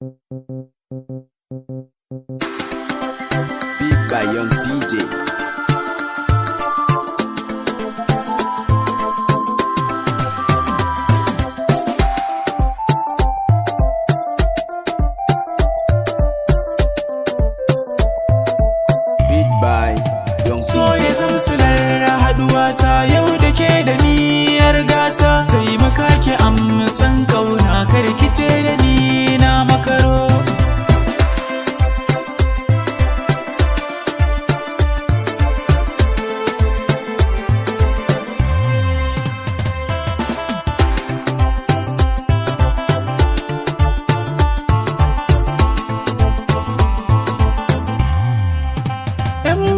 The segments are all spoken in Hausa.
Big by Young DJ. So ya zama sunar haduwa ta yau da ke da niyyar gata, taimaka ki amsan kauna karkice da ni na makaro.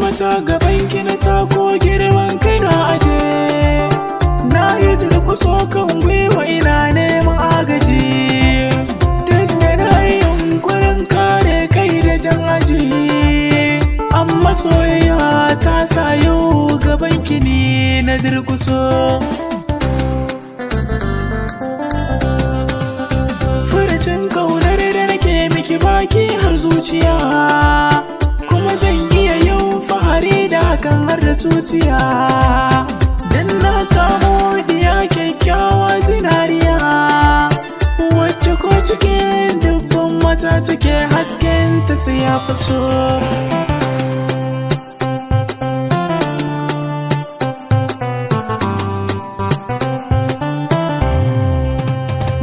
Mata gabanki na tako girman kai na aje, na yi durkuso kan gwiwa ina neman agaji, duk da na yi yunkurin kare kai da jan aji, amma soyayya ta sa yau gabanki ni na durkuso. Furucin kaunar da nake miki baki har zuciya, kuma zan iya yau fahari da hakan har da tutiya, dan na samu diya kyakkyawa zinariya, wacce ko cikin dubban mata take hasken ta sai ya faso.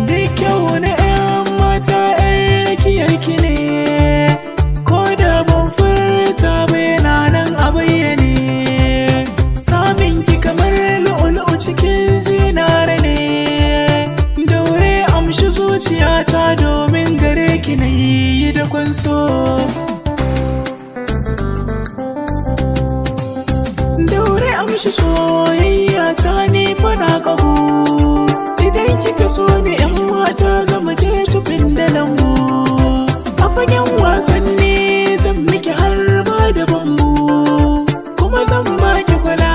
Duk kyau na 'yan mata 'yan rakiyarki ne, ko da ban furta bayana nan a bayyane, samin ki kamar lu'ulu'u cikin zinare ne, daure amshi zuciyata domin gare ki na yi da kwanso. Daure amshi soyayya ta ne fana ƙahu, idan kika so ni 'yan mata zama je cikin da lambu, a fagen wasanni zan miki har ma da bambu, kuma zan baki kula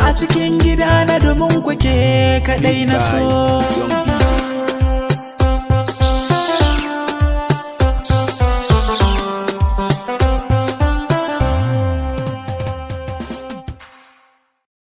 a cikin gida na domin kuke kaɗai na so.